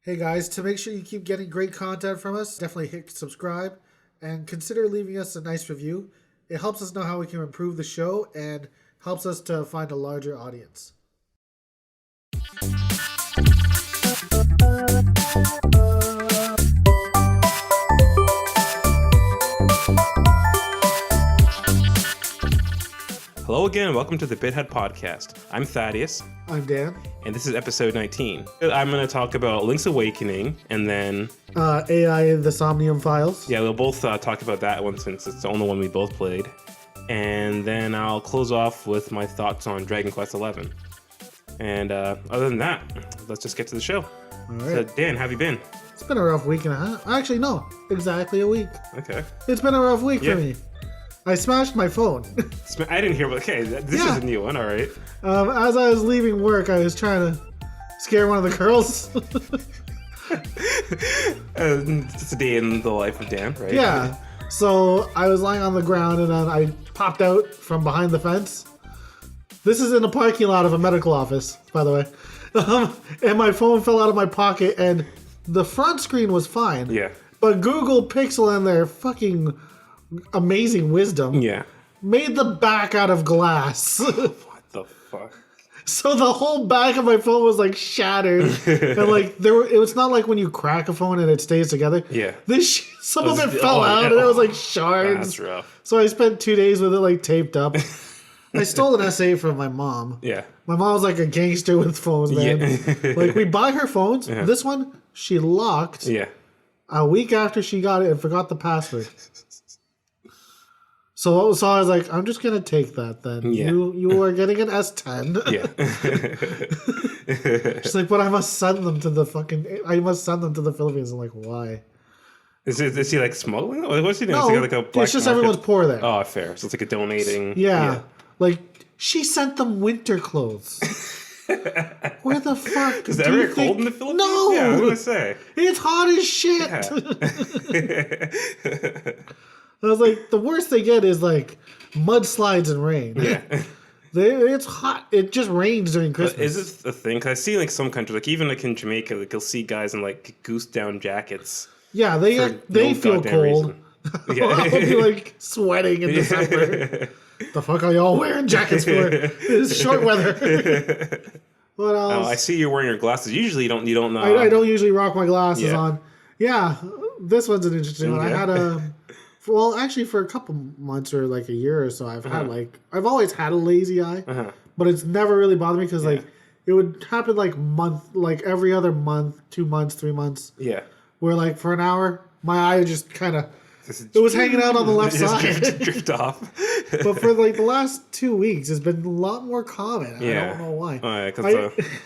Hey guys, to make sure you keep getting great content from us, definitely hit subscribe and consider leaving us a nice review. It helps us know how we can improve the show and helps us to find a larger audience. Hello again, and welcome to the Bithead Podcast. I'm Thaddeus. I'm Dan. And this is episode 19. I'm going to talk about Link's Awakening, and then... AI in the Somnium Files. Yeah, we'll both talk about that one since it's the only one we both played. And then I'll close off with my thoughts on Dragon Quest XI. And other than that, let's just get to the show. All right. So, Dan, how have you been? It's been a rough week and a half. Actually, no. Exactly a week. Okay. It's been a rough week for me. I smashed my phone. I didn't hear, but okay, this is a new one, all right. As I was leaving work, I was trying to scare one of the girls. It's a day in the life of Dan, right? Yeah. So I was lying on the ground and then I popped out from behind the fence. This is in the parking lot of a medical office, by the way. And my phone fell out of my pocket and the front screen was fine. Yeah. But Google Pixel and their fucking amazing wisdom made the back out of glass. What the fuck? So the whole back of my phone was like shattered, and like it was not like when you crack a phone and it stays together. Yeah, some of it fell out and it was like shards. That's rough. So I spent 2 days with it like taped up. I stole an SA from my mom. Yeah, my mom was like a gangster with phones, man. Yeah. Like we buy her phones. Yeah. This one she locked. Yeah. A week after she got it and forgot the password. So I was like, I'm just gonna take that then. Yeah. You are getting an S10. Yeah. She's like, but I must send them to the Philippines. I'm like, why? Is he like smuggling? What's he doing? No, like a black it's just market? Everyone's poor there. Oh, fair. So it's like a donating. Yeah. Like she sent them winter clothes. Where the fuck? Is it ever cold in the Philippines? No. Yeah, I was gonna say. It's hot as shit. Yeah. I was like, the worst they get is like mudslides and rain. Yeah. It's hot. It just rains during Christmas. But is this a thing? Cause I see like some countries, like even like in Jamaica, like you'll see guys in like goose down jackets. Yeah, they feel cold. Yeah. I'll be like sweating in December. The fuck are y'all wearing jackets for? It's short weather. What else? Oh, I see you're wearing your glasses. Usually you don't. I don't usually rock my glasses on. Yeah, this one's an interesting one. I had actually for a couple months or like a year or so, I've always had a lazy eye, but it's never really bothered me because like it would happen like every other month, 2 months, 3 months. Yeah. Where like for an hour, my eye just kind of. It was hanging out on the left side. Drift off. But for like the last 2 weeks, it's been a lot more common. Yeah. I don't know why.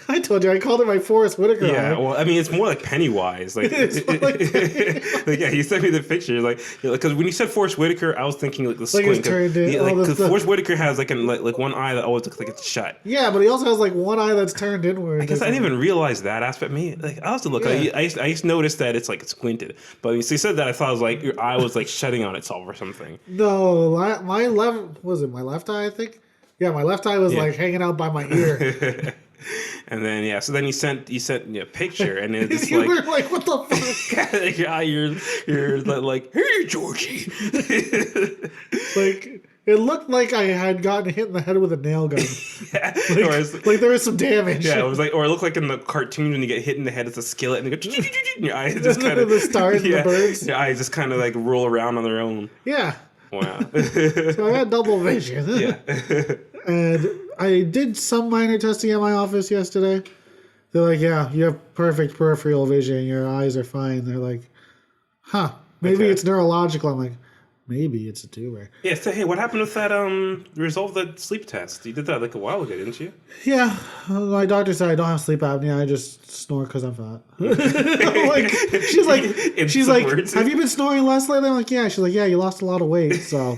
I told you, I called it my Forrest Whitaker. Yeah, well, I mean, it's more like Pennywise. Like, like yeah, he sent me the picture. Like, because when you said Forrest Whitaker, I was thinking like the squint. Like it's turned in. Because Forrest Whitaker has like one eye that always looks like it's shut. Yeah, but he also has like one eye that's turned inward. I guess I didn't even realize that aspect. Me, like I have to look. Yeah. I used to notice that it's like it's squinted. But when you said that, I thought it was like your eye was like shutting on itself or something. No, my left eye, I think. Yeah, my left eye was like hanging out by my ear. And then so then you sent a picture and it's you were like, what the fuck? you're like, hey Georgie. Like it looked like I had gotten hit in the head with a nail gun. Yeah. Like there was some damage. Yeah, it was like, or it looked like in the cartoon when you get hit in the head, it's a skillet and you go, and your eyes just kind of the stars and the birds. Your eyes just kind of like roll around on their own. Yeah. Wow. So I had double vision. Yeah. And I did some minor testing at my office yesterday. They're like, yeah, you have perfect peripheral vision. Your eyes are fine. They're like, maybe it's neurological. I'm like, maybe it's a tumor. Yeah, so hey, what happened with that result of that sleep test? You did that like a while ago, didn't you? Yeah. My doctor said I don't have sleep apnea. I just snore because I'm fat. Like, she's like, have you been snoring less lately? I'm like, yeah. She's like, yeah, you lost a lot of weight, so...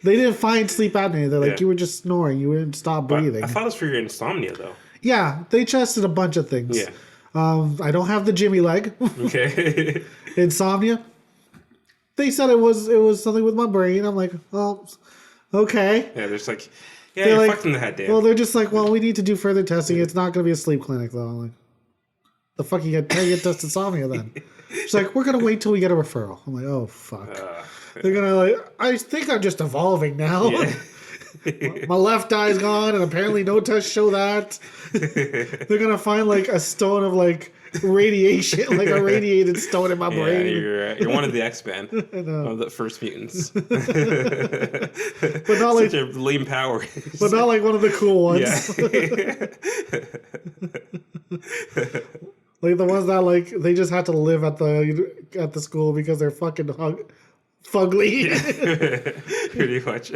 They didn't find sleep apnea. They're like, you were just snoring. You didn't stop breathing. I thought it was for your insomnia, though. Yeah, they tested a bunch of things. Yeah. I don't have the Jimmy leg. Okay. Insomnia. They said it was something with my brain. I'm like, well, okay. Yeah, there's like, you're like, fucked in the head, Dan. Well, they're just like, well, we need to do further testing. It's not going to be a sleep clinic, though. I'm like, The fuck you get tested insomnia then? She's like, we're gonna wait till we get a referral. I'm like, oh fuck. They're gonna like, I think I'm just evolving now. Yeah. My left eye's gone, and apparently no tests show that. They're gonna find like a stone of like radiation, like a radiated stone in my brain. You're one of the X-Men, one of the first mutants. But not like such a lame power. But not like one of the cool ones. Yeah. Like the ones that like they just had to live at the school because they're fucking fugly. Yeah. Pretty much.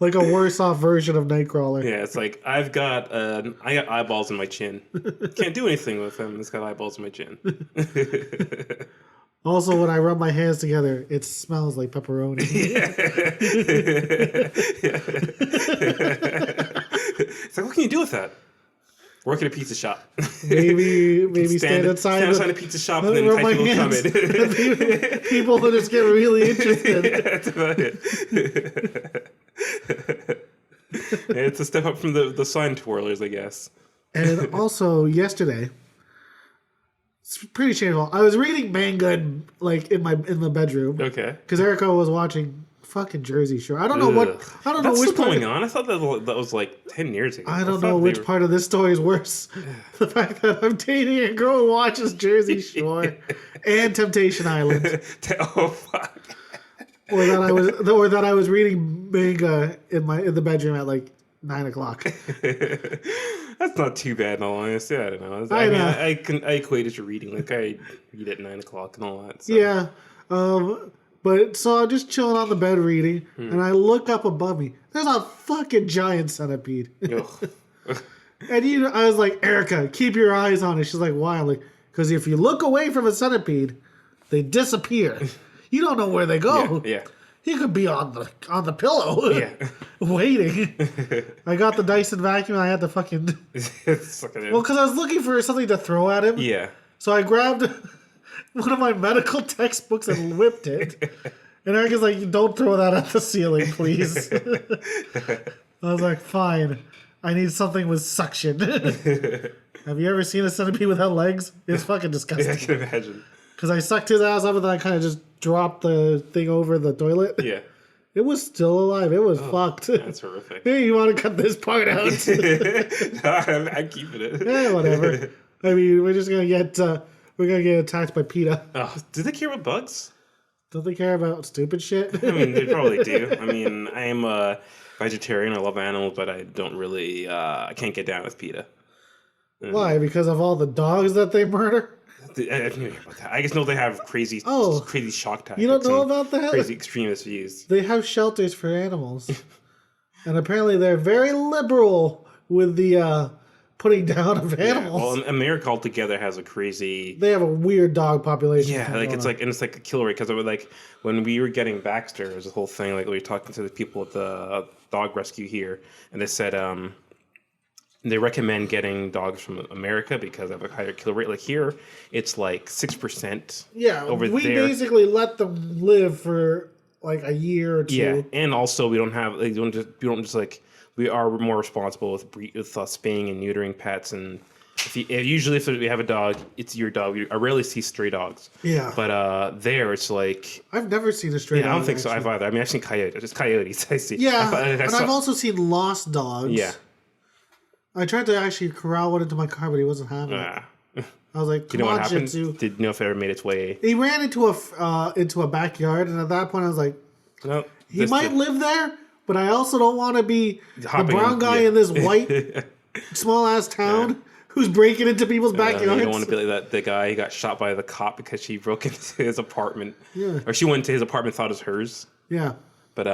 Like a worse off version of Nightcrawler. Yeah, it's like I got eyeballs in my chin. Can't do anything with him. It's got eyeballs in my chin. Also, when I rub my hands together, it smells like pepperoni. Yeah. It's like, what can you do with that? Work at a pizza shop. Maybe stand outside a pizza shop and then entice people to come in. People will just get really interested. Yeah, that's about it. It's a step up from the sign twirlers, I guess. And also, yesterday, it's pretty shameful. I was reading manga like in the bedroom. Okay. Because Erica was watching fucking Jersey Shore. I don't know which still going on. I thought that was like 10 years ago. I don't know which part of this story is worse. The fact that I'm dating a girl who watches Jersey Shore and Temptation Island. Oh fuck. Or that I was reading manga in the bedroom at like 9:00. That's not too bad in all honesty. I don't know. I equate it to reading. Like I read at 9:00 and all that. So. Yeah. But so I'm just chilling on the bed reading, and I look up above me. There's a fucking giant centipede. And I was like, Erica, keep your eyes on it. She's like, why? I'm like, because if you look away from a centipede, they disappear. You don't know where they go. Yeah. He could be on the pillow. Yeah. Waiting. I got the Dyson vacuum. And I had to fucking. Well, because I was looking for something to throw at him. Yeah. So I grabbed one of my medical textbooks and whipped it. And Erica's like, don't throw that at the ceiling, please. I was like, fine. I need something with suction. Have you ever seen a centipede without legs? It's fucking disgusting. Yeah, I can imagine. Because I sucked his ass up and then I kind of just dropped the thing over the toilet. Yeah. It was still alive. It was fucked. That's horrific. Hey, you want to cut this part out? I'm keeping it. Yeah, whatever. I mean, we're just gonna get attacked by PETA. Oh, do they care about bugs? Don't they care about stupid shit? I mean, they probably do. I mean, I am a vegetarian. I love animals, but I don't really. I can't get down with PETA. Why? Because of all the dogs that they murder? I just know they have crazy shock tactics. You don't know about that? Crazy extremist views. They have shelters for animals. And apparently they're very liberal with the putting down of animals. Yeah, well, America altogether has a crazy... They have a weird dog population. Yeah, it's like a kill rate. Because it was like, when we were getting Baxter, there was a whole thing, like we were talking to the people at the dog rescue here, and they said... they recommend getting dogs from America because of a higher kill rate. Like here, it's like 6%. Yeah, over we there. Basically let them live for like a year or two. Yeah, and also we don't have we are more responsible with spaying and neutering pets. And usually if we have a dog, it's your dog. I rarely see stray dogs. Yeah, but there it's like I've never seen a stray dog. I don't think so. I've either. I mean, I've seen coyotes. Just coyotes. I see. Yeah, I've also seen lost dogs. Yeah. I tried to actually corral one into my car, but he wasn't having it. I was like, "Come on, Jitsu." Did you know if it ever made its way? He ran into a backyard, and at that point, I was like, "No, he might live there, but I also don't want to be the brown guy in this white small ass town who's breaking into people's backyards." You don't want to be like the guy who got shot by the cop because she broke into his apartment. Yeah, or she went to his apartment, thought it was hers. Yeah, but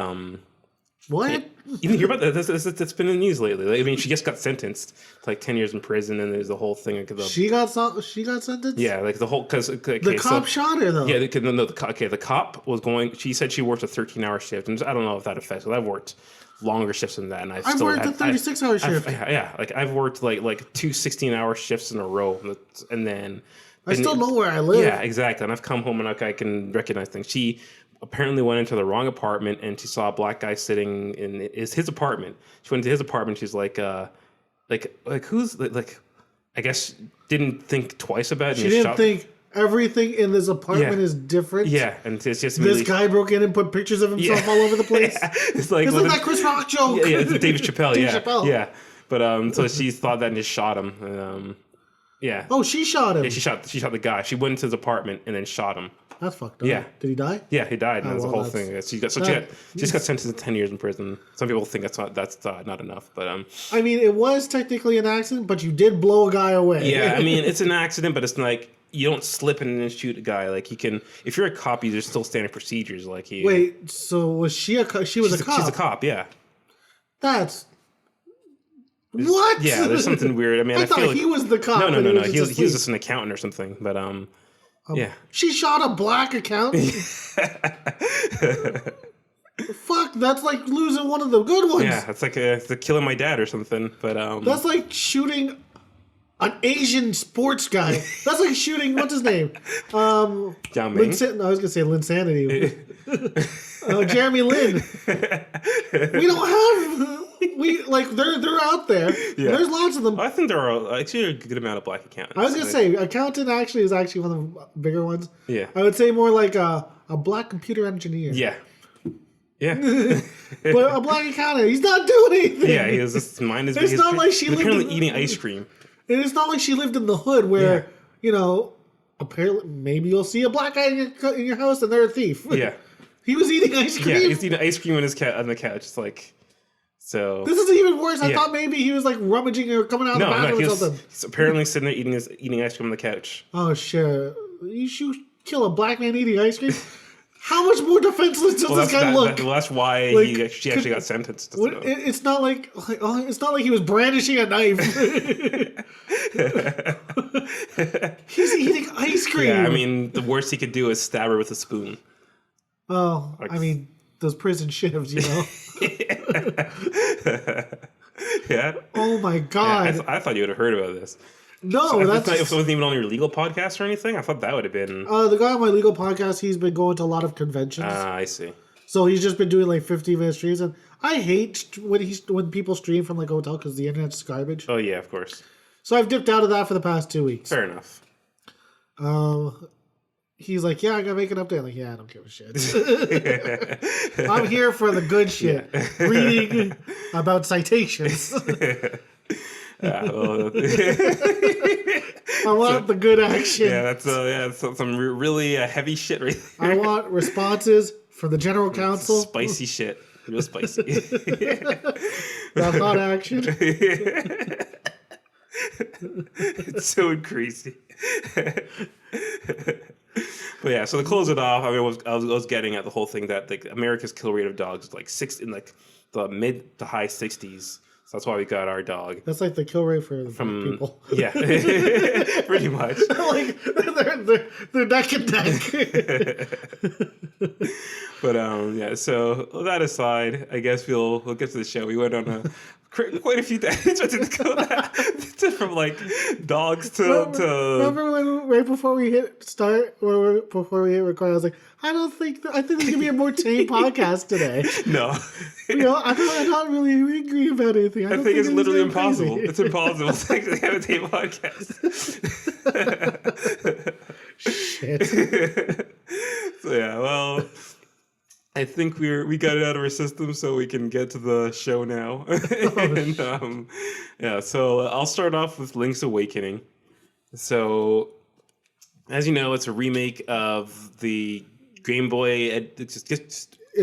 what? You didn't hear about that? That's been in the news lately. Like, I mean, she just got sentenced to like 10 years in prison, and there's the whole thing. She got sentenced? Yeah, like the whole... the cop shot her, though. Yeah, the cop was going... She said she worked a 13-hour shift, and I don't know if that affects... I've worked longer shifts than that, and I've worked a 36-hour shift. Yeah, like I've worked like two 16-hour shifts in a row, and then... I still know where I live. Yeah, exactly. And I've come home, and I can recognize things. She... apparently went into the wrong apartment and she saw a black guy sitting in his apartment. She went into his apartment. She's like who's like I guess didn't think twice about it. She didn't think everything in this apartment is different. Yeah, and it's just this guy broke in and put pictures of himself all over the place. Yeah. It's like that Chris Rock joke. Yeah, it's David Chappelle. Chappelle. Yeah. But so she thought that and just shot him. And, yeah. Oh, she shot him. Yeah, she shot the guy. She went into his apartment and then shot him. That's fucked up. Yeah. Did he die? Yeah, he died. And that's the whole thing. She just got sentenced to 10 years in prison. Some people think that's not enough, but I mean, it was technically an accident, but you did blow a guy away. Yeah, I mean, it's an accident, but it's like you don't slip in and shoot a guy. Like you can, if you're a cop, there's still standard procedures. Like he. Wait, so was she a cop? She was a cop. She's a cop. Yeah. That's. What? Yeah, there's something weird. I mean, I thought feel like he was the cop. No. He was just an accountant or something. But yeah. She shot a black accountant. Fuck, that's like losing one of the good ones. Yeah, it's like the killing my dad or something. But that's like shooting an Asian sports guy. That's like shooting what's his name? John Ming. I was gonna say Linsanity. Jeremy Lin. We don't have. They're out there. Yeah. There's lots of them. I think there are actually a good amount of black accountants. I was gonna say accountant is actually one of the bigger ones. Yeah. I would say more like a black computer engineer. Yeah. Yeah. But a black accountant, he's not doing anything. Yeah, he was just mind his business. It's not like she lived apparently eating ice cream. And it's not like she lived in the hood where, apparently maybe you'll see a black guy in your house and they're a thief. Yeah. He was eating ice cream. Yeah, he's eating ice cream on the couch. It's like, so. This is even worse. I thought maybe he was like rummaging or coming out of the bathroom or something. He's apparently sitting there eating ice cream on the couch. Oh, shit. You should kill a black man eating ice cream? How much more defenseless does this guy look? That's why she actually got sentenced. It's not like he was brandishing a knife. He's eating ice cream. Yeah, I mean, the worst he could do is stab her with a spoon. Oh, I mean, those prison shifts, Yeah. Oh my god. Yeah, I thought you would have heard about this. No, so if it wasn't even on your legal podcast or anything, I thought that would have been. The guy on my legal podcast, he's been going to a lot of conventions. I see. So he's just been doing like 15-minute streams, and I hate when people stream from like a hotel because the internet's garbage. Oh yeah, of course. So I've dipped out of that for the past 2 weeks. Fair enough. He's like, yeah, I gotta make an update. I'm like, yeah, I don't give a shit. I'm here for the good shit. Yeah. Reading about citations. Yeah, well, I want the good action. Yeah, that's some really heavy shit right there. I want responses from the general counsel. Spicy shit. Real spicy. That hot action. It's so crazy. But yeah, so to close it off, I mean, I was getting at the whole thing that like America's kill rate of dogs is like in like the mid to high 60s. So that's why we got our dog. That's like the kill rate for people. Yeah, pretty much. Like they're neck and neck. But yeah. So that aside, I guess we'll get to the show. We went on quite a few days from like dogs to. Remember when right before we hit start or before we hit record, I was like, I think there's gonna be a more tame podcast today. No. I'm not really angry about anything. I think it's literally impossible. Crazy. It's impossible to actually have a tame podcast. Shit. So yeah, well, I think we got it out of our system, so we can get to the show now. Yeah, so I'll start off with Link's Awakening. So, as you know, it's a remake of the Game Boy.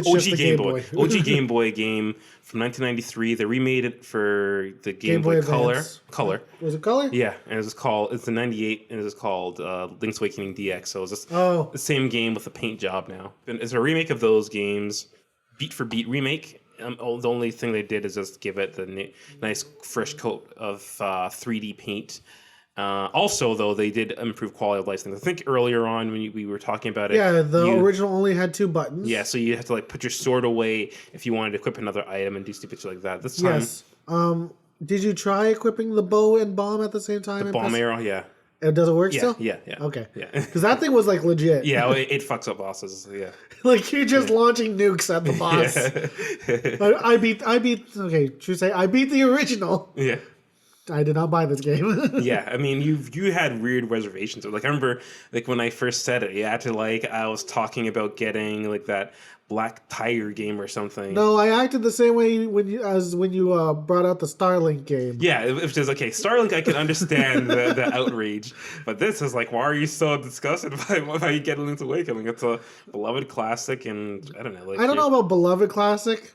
OG Game Boy. OG Game Boy game from 1993. They remade it for the Game Boy Color. Was it Color? Yeah, and it's the 98, and it's called Link's Awakening DX. So it's just the same game with a paint job now. And it's a remake of those games, beat for beat remake. The only thing they did is just give it the nice fresh coat of 3D paint. Also, though, they did improve quality of life things. I think earlier on when we were talking about it, the original only had 2 buttons. Yeah, so you have to like put your sword away if you wanted to equip another item and do stupid shit like that. This time, yes. Did you try equipping the bow and bomb at the same time? The bomb arrow, yeah. Does it work still? Yeah. Okay. Yeah. Because that thing was like legit. Yeah, well, it fucks up bosses. Yeah. Like you're just launching nukes at the boss. I beat. Okay, should we say I beat the original? Yeah. I did not buy this game. Yeah, I mean, you had weird reservations. Like I remember, like when I first said it, you had to like I was talking about getting like that Black Tiger game or something. No, I acted the same way when you brought out the Starlink game. Yeah, it was just okay. Starlink, I can understand the outrage, but this is like, why are you so disgusted by you getting Link's Awakening? It's a beloved classic, and I don't know. Like, I don't know about beloved classic.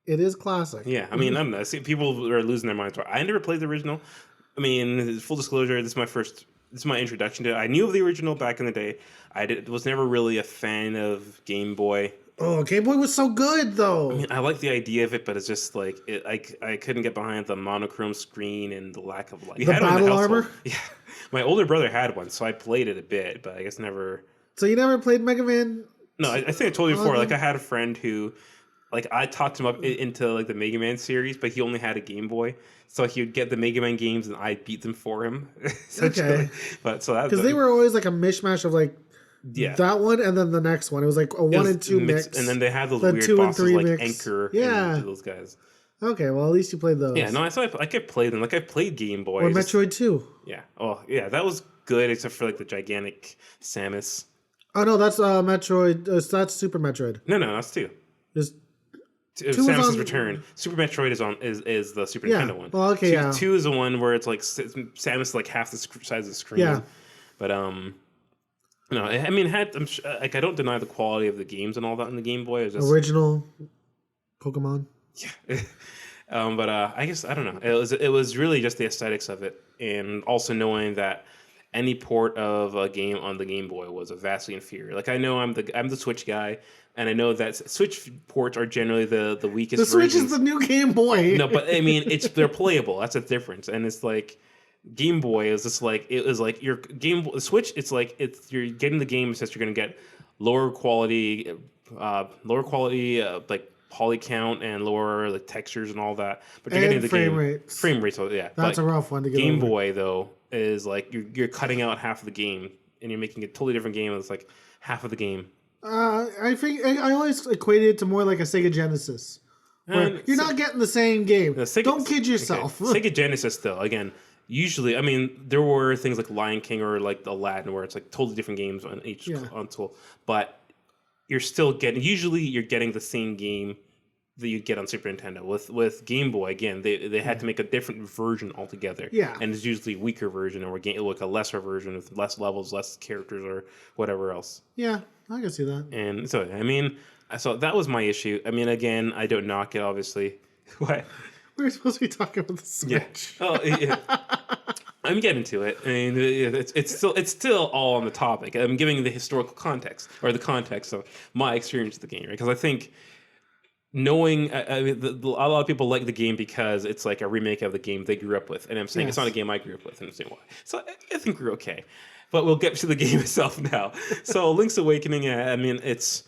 It is classic. Yeah, I mean, I don't know. See, people are losing their minds. I never played the original. I mean, full disclosure, this is my introduction to it. I knew of the original back in the day. Was never really a fan of Game Boy. Oh, Game Boy was so good, though. I mean, I like the idea of it, but it's just like I couldn't get behind the monochrome screen and the lack of like the battle armor. Yeah, my older brother had one, so I played it a bit, but I guess never. So you never played Mega Man? No, I think I told you before. Like I had a friend who. Like, I talked him up into, like, the Mega Man series, but he only had a Game Boy. So he would get the Mega Man games, and I'd beat them for him. Okay. But, so that... Because they were always, like, a mishmash of, like, that one and then the next one. It was, like, a 1 and 2 mix. And then they had those weird bosses, like mix. Anchor and those guys. Okay, well, at least you played those. Yeah, no, I could play them. Like, I played Game Boy. Or Metroid 2. Yeah. Oh, yeah, that was good, except for, like, the gigantic Samus. Oh, no, that's Metroid. That's Super Metroid. No, that's 2. Just... Samus's Return. Super Metroid is the Super Nintendo one. Well, okay, 2 is the one where it's like Samus is like half the size of the screen. Yeah. But no, I mean, like I don't deny the quality of the games and all that in the Game Boy. It was just, original Pokemon. Yeah. But I guess I don't know. It was really just the aesthetics of it, and also knowing that any port of a game on the Game Boy was vastly inferior. Like I know I'm the Switch guy. And I know that Switch ports are generally the weakest. The Switch is the new Game Boy. No, but I mean, they're playable. That's a difference. And it's like Game Boy is just like it was like your Switch. It's like you're getting the game. It's just you're gonna get lower quality, like poly count and lower like textures and all that. But you're getting the frame rates. Frame rates, yeah. That's a rough one to get. Game Boy though is like you're cutting out half of the game and you're making a totally different game. It's like half of the game. I think I always equated it to more like a Sega Genesis. Where you're not getting the same game. Don't kid yourself. Okay. Sega Genesis, though, again, usually, I mean, there were things like Lion King or like Aladdin where it's like totally different games on each console, but you're still getting the same game that you get on Super Nintendo. With Game Boy, again, they had to make a different version altogether. Yeah. And it's usually a weaker version or like a lesser version with less levels, less characters, or whatever else. Yeah, I can see that. And so, I mean, so that was my issue. I mean, again, I don't knock it, obviously. What? We were supposed to be talking about the Switch. Yeah. Oh, yeah. I'm getting to it. I mean, it's still all on the topic. I'm giving the historical context or the context of my experience with the game, right? Because I think knowing, I mean, a lot of people like the game because it's like a remake of the game they grew up with, and I'm saying it's not a game I grew up with, and I'm saying why. So I think we're okay, but we'll get to the game itself now. So Link's Awakening, I mean, it's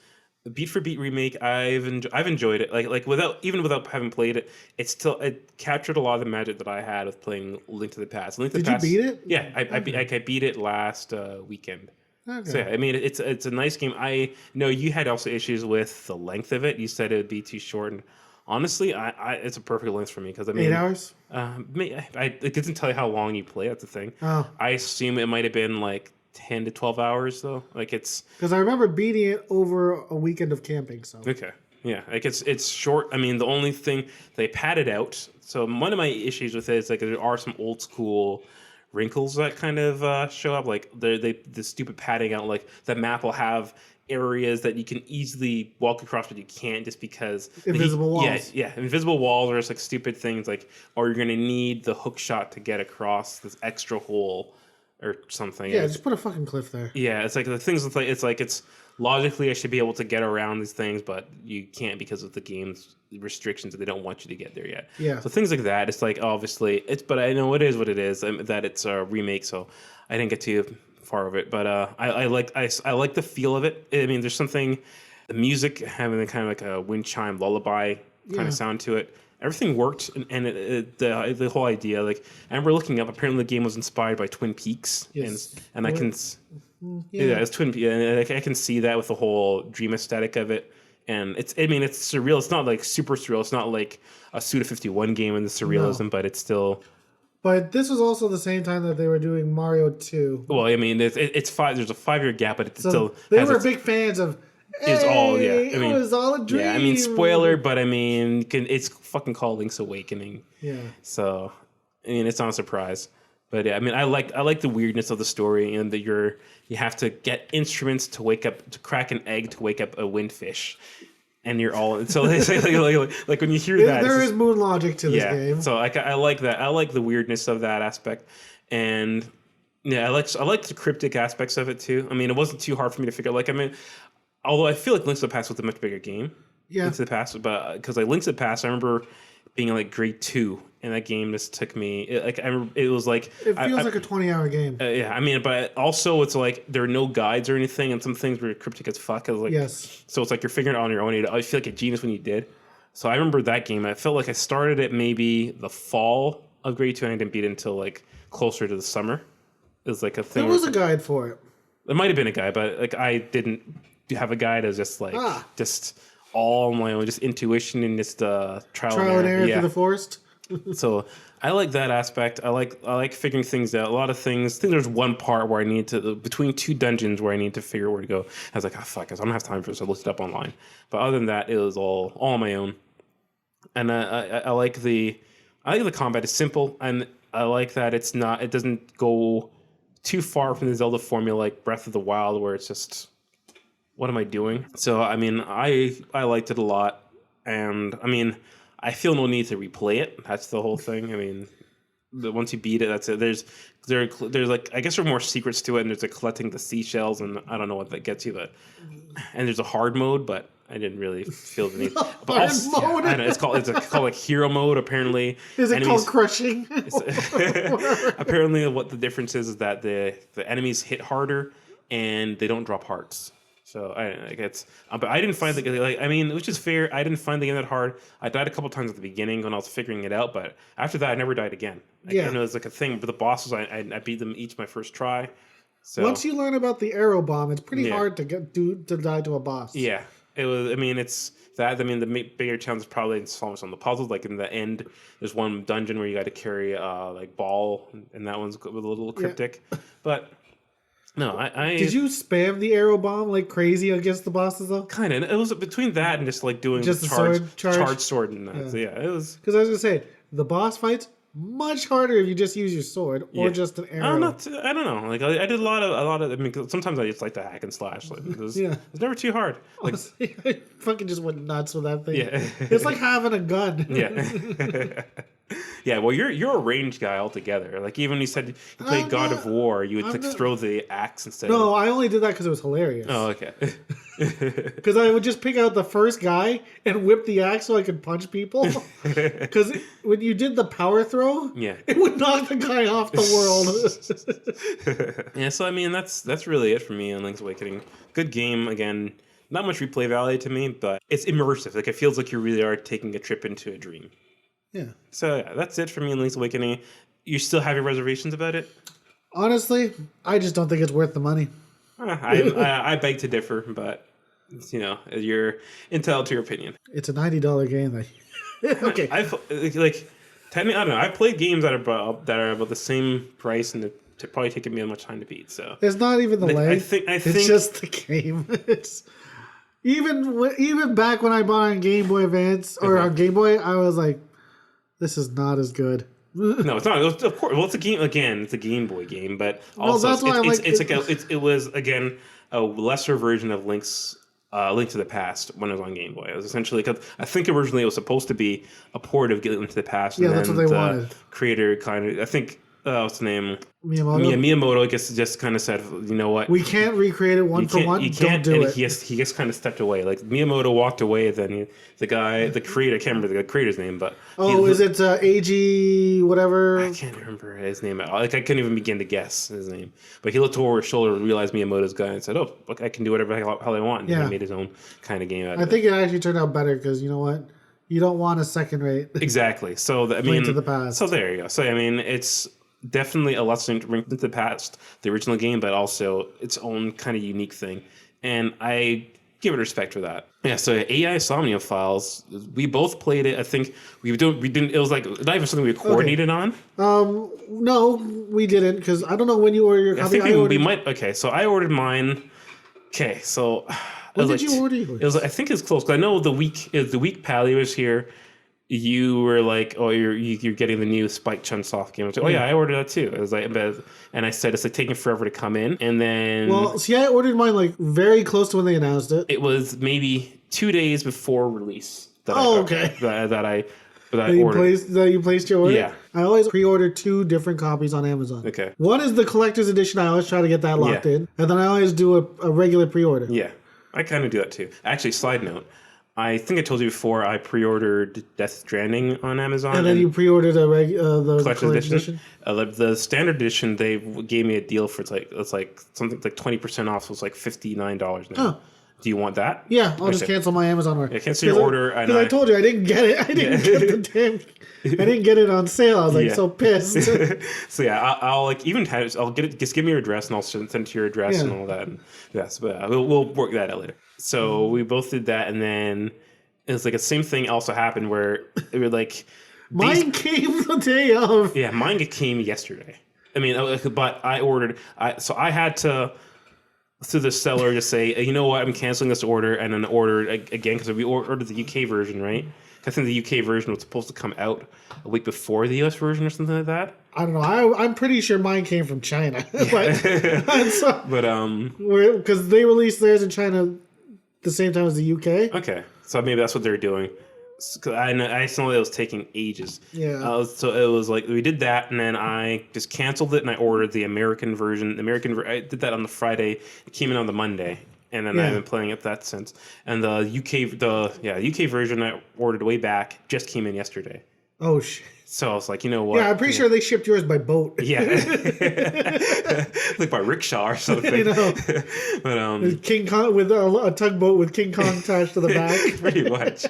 a beat for beat remake. I've enjoyed it. Like without having played it, it captured a lot of the magic that I had with playing Link to the Past. Did you beat it? Yeah, I beat it last weekend. Okay. So yeah, I mean, it's a nice game. I know you had also issues with the length of it. You said it would be too short, and honestly, it's a perfect length for me because I mean, 8 hours. It doesn't tell you how long you play. That's the thing. Oh. I assume it might have been like 10 to 12 hours though. Like it's because I remember beating it over a weekend of camping. So okay, yeah, like it's short. I mean, the only thing they padded out. So one of my issues with it is like there are some old school wrinkles that kind of show up, like the stupid padding out. Like the map will have areas that you can easily walk across, but you can't just because invisible walls. Yeah, invisible walls, or it's like stupid things like, or you're gonna need the hook shot to get across this extra hole or something. Yeah, just put a fucking cliff there. Yeah, it's like the things with like it's logically I should be able to get around these things, but you can't because of the game's restrictions that they don't want you to get there yet. Yeah. So things like that, it's like obviously but I know it is what it is. That it's a remake, so I didn't get too far of it. But I like the feel of it. I mean, there's something, the music having a kind of like a wind chime lullaby kind of sound to it. Everything worked, and the whole idea, like, I remember looking up, apparently the game was inspired by Twin Peaks. Yes. And I can... Yeah, it's Twin Peaks, and I can see that with the whole dream aesthetic of it. And it's surreal. It's not like super surreal. It's not like a Suda 51 game in the surrealism, but it's still But this was also the same time that they were doing Mario 2. Well, I mean, it's 5. There's a 5-year gap, but it still they were big fans of. It's all I mean, it was all a dream. Yeah, I mean, spoiler, but I mean, it's fucking called Link's Awakening. Yeah. So, I mean, it's not a surprise. But yeah, I mean, I like the weirdness of the story, and that you have to get instruments to crack an egg to wake up a windfish. And you're all so like when you hear that, there is moon logic to this game. So I like that. I like the weirdness of that aspect, and yeah, I like the cryptic aspects of it too. I mean, it wasn't too hard for me to figure out. Like, I mean, although I feel like Link's to the Past was a much bigger game. Yeah, Link's to the Past, but because like Link's to the Past, I remember being in like grade 2, and that game just took me. It was like it feels like a 20-hour game. Yeah, I mean, but also it's like there are no guides or anything, and some things were cryptic as fuck. Like, yes. So it's like you're figuring it out on your own. I feel like a genius when you did. So I remember that game. I felt like I started it maybe the fall of grade 2, and I didn't beat it until like closer to the summer. It was like a thing. There was a guide for it. There might have been a guide, but like I didn't have a guide. I was just like just all on my own, just intuition and just trial and error through the forest. So I like that aspect. I like figuring things out. A lot of things. I think there's one part where I need to between 2 dungeons where I need to figure where to go. I was like, oh fuck, I don't have time for this. I looked it up online. But other than that, it was all on my own. And I like the combat. It's simple, and I like that it doesn't go too far from the Zelda formula like Breath of the Wild, where it's just what am I doing? So I mean, I liked it a lot, and I mean, I feel no need to replay it. That's the whole thing. I mean, once you beat it, that's it. There's like, I guess there are more secrets to it, and there's like collecting the seashells, and I don't know what that gets you, but and there's a hard mode, but I didn't really feel the need. But also, mode. Yeah, I know, it's called like hero mode. Apparently, is it called crushing? Apparently, what the difference is that the enemies hit harder and they don't drop hearts. So but I didn't find I mean, which is fair. I didn't find the game that hard. I died a couple times at the beginning when I was figuring it out, but after that, I never died again. I know it's like a thing. But the bosses, I beat them each my first try. So once you learn about the arrow bomb, it's pretty hard to die to a boss. Yeah, it was. I mean, it's that. I mean, the bigger challenge is probably almost on the puzzles. Like in the end, there's one dungeon where you got to carry like ball, and that one's a little cryptic, but. No, I did you spam the arrow bomb like crazy against the bosses though? Kind of. It was between that and just like doing just the charge sword and that. Yeah. So yeah, it was. Because I was gonna say the boss fights much harder if you just use your sword or just an arrow. I don't know. Like I did a lot of. I mean, sometimes I just like to hack and slash. Like it was never too hard. Like I fucking just went nuts with that thing. Yeah, it's like having a gun. Yeah. Yeah, well, you're a ranged guy altogether. Like even when you said you played God of War, you would throw the axe instead. No, I only did that because it was hilarious. Oh, okay. Because I would just pick out the first guy and whip the axe so I could punch people. Because when you did the power throw, it would knock the guy off the world. Yeah, so I mean that's really it for me on Link's Awakening. Good game again. Not much replay value to me, but it's immersive. Like it feels like you really are taking a trip into a dream. Yeah. So that's it for me in Link's Awakening. You still have your reservations about it? Honestly, I just don't think it's worth the money. I beg to differ, but you know, you're entitled to your opinion. It's a $90 game. Okay. Technically, I don't know. I've played games that are about the same price, and it's probably taken me that much time to beat. So it's not even the length. I think it's just the game. It's even back when I bought on Game Boy Advance or on Game Boy, I was like, this is not as good. No, it's not. Of course, well, it's a game again. It's a Game Boy game, but also it was again a lesser version of Link to the Past when it was on Game Boy. It was essentially because I think originally it was supposed to be a port of Link to the Past. Yeah, that's what they wanted. Creator kind of, I think. What's the name? Miyamoto. I guess just kind of said, you know what? We can't recreate it one for one. You can't do it. He just kind of stepped away. Like Miyamoto walked away. Then the creator, I can't remember the creator's name, but is it AG whatever? I can't remember his name at all. Like I couldn't even begin to guess his name. But he looked over his shoulder and realized Miyamoto's guy and said, "Oh, look, I can do whatever the hell I want." And he made his own kind of game out of it. I think it actually turned out better because you know what? You don't want a second rate. Exactly. So I mean, Link to the Past. So there you go. So I mean, it's definitely a lesson Link to the Past, the original game, but also its own kind of unique thing. And I give it respect for that. Yeah, so AI Somnium Files, we both played it. I think we didn't, it was like not even something we coordinated on. No, we didn't, because I don't know when you ordered your copy. I think we might, okay, so I ordered mine. Okay, so when did you order yours? It was, I think it's close, because I know the week Pally was here, you were like, oh, you're getting the new Spike Chunsoft game. I was like, oh yeah, I ordered that too. It was like, and I said it's like taking forever to come in, and then I ordered mine like very close to when they announced it. It was maybe 2 days before release. That you placed your order. Yeah, I always pre-order 2 different copies on Amazon. Okay, one is the collector's edition. I always try to get that locked in, and then I always do a regular pre-order. Yeah, I kind of do that too. Actually, side note. I think I told you before I pre-ordered Death Stranding on Amazon. And then you pre-ordered the collector's edition? The standard edition, they gave me a deal for it's like something like 20% off, so it's like $59 now. Oh. Do you want that? Yeah, I'll just cancel my Amazon order. Yeah, cancel your order. Because I told you I didn't get it. I didn't get the damn... I didn't get it on sale. I was like so pissed. So yeah, I'll like even I'll get it. Just give me your address and I'll send it to your address and all that. And yes, but we'll work that out later. So we both did that, and then it was like the same thing also happened where it was like mine came the day of. Yeah, mine came yesterday. I mean, but I ordered. So I had to the seller to say, you know what, I'm canceling this order, and then order again because we ordered the UK version, right? I think the UK version was supposed to come out a week before the US version or something like that. I don't know. I'm pretty sure mine came from China. Because they released theirs in China the same time as the UK. Okay, so maybe that's what they're doing. I know it was taking ages. Yeah. So it was like we did that, and then I just canceled it, and I ordered the American version. I did that on the Friday. It came in on the Monday. And then I've been playing it that since. And the UK version I ordered way back just came in yesterday. Oh shit! So I was like, you know what? Yeah, I'm pretty sure they shipped yours by boat. Yeah, like by rickshaw or something. You know, but King Kong with a tugboat with King Kong attached to the back. Pretty much.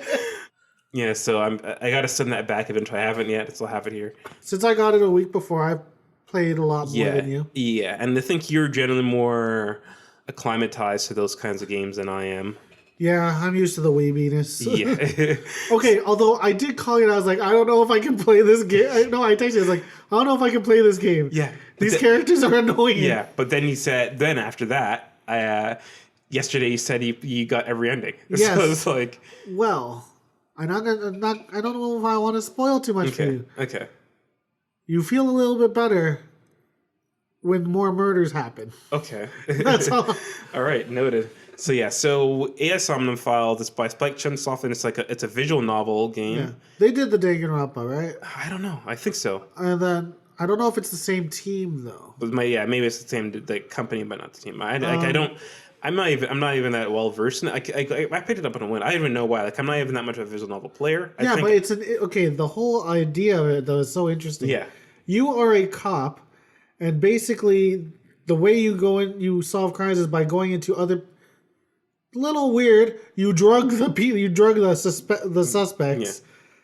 Yeah, so I got to send that back eventually. I haven't yet. I still have it here. Since I got it a week before, I've played a lot more than you. Yeah, and I think you're generally more acclimatized to those kinds of games than I am. Yeah, I'm used to the weebiness. Yeah. Okay, although I did call you and I was like, I don't know if I can play this game. I texted you. I was like, I don't know if I can play this game. Yeah. These characters are annoying. Yeah, but then you said, after that, yesterday you said you got every ending. Yes. So it's like... Well, I don't know if I want to spoil too much for you. Okay. You feel a little bit better when more murders happen. Okay. That's all. All right, noted. So yeah, AI Somnium Files, it's by Spike Chunsoft, and it's a visual novel game. Yeah. They did the Danganronpa, right? I don't know. I think so. And then I don't know if it's the same team though. But maybe it's the same company, but not the team. I'm not even that well versed in it. I picked it up on a whim. I don't even know why. Like I'm not even that much of a visual novel player. But it's the whole idea of it though is so interesting. Yeah. You are a cop, and basically the way you solve crimes is by going into other. Little weird. You drug the suspects,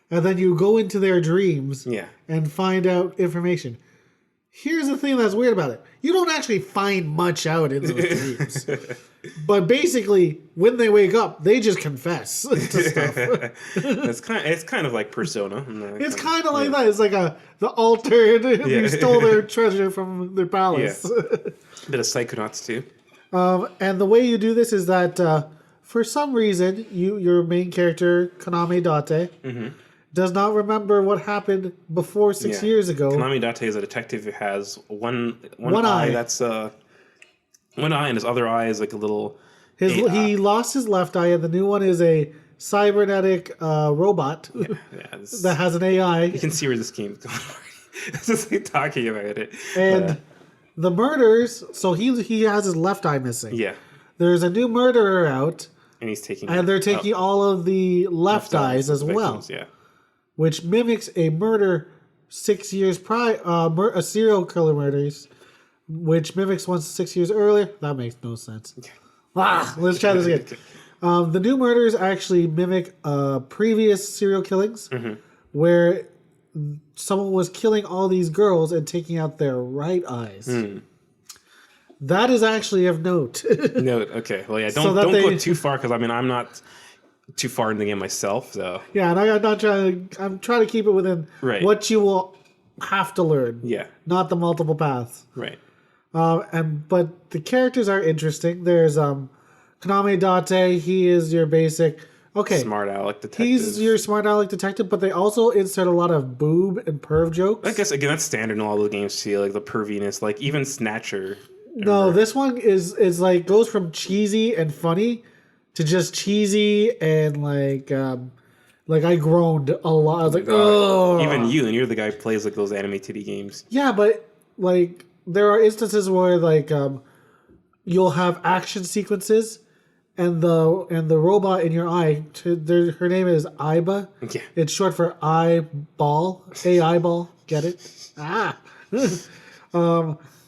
and then you go into their dreams, and find out information. Here's the thing that's weird about it: you don't actually find much out in those dreams, but basically, when they wake up, they just confess to stuff. It's kind of like Persona. It's kind of like that. It's like the altered. You stole their treasure from their palace. Yeah. Bit of Psychonauts too. And the way you do this is that for some reason, your main character, Kaname Date, does not remember what happened before 6 years ago. Kaname Date is a detective who has one eye. That's one eye, and his other eye is like a little... He lost his left eye, and the new one is a cybernetic robot that has an AI. You can see where this game is going. It's just like talking about it. And... the murders, so he has his left eye missing. Yeah. There's a new murderer out. And they're taking all of the left eyes as well. Yeah. Which mimics a murder 6 years prior, a serial killer murders, which mimics one 6 years earlier. That makes no sense. Let's try this again. The new murders actually mimic previous serial killings, where someone was killing all these girls and taking out their right eyes. That is actually of note. Note. Okay. Well, yeah. Don't go too far because I'm not too far in the game myself. So yeah, and I'm not trying. I'm trying to keep it within what you will have to learn. Yeah. Not the multiple paths. Right. But the characters are interesting. There's Kaname Date. He is your basic smart aleck detective. He's your smart aleck detective, but they also insert a lot of boob and perv jokes. I guess again that's standard in all the games too, like the perviness, like even Snatcher. No, this one is like goes from cheesy and funny to just cheesy and like I groaned a lot. I was like, oh. Even you, and you're the guy who plays like those anime titty games. Yeah, but like there are instances where like you'll have action sequences, and the robot in your eye, her name is Aiba. Yeah. It's short for eyeball, eyeball. Get it?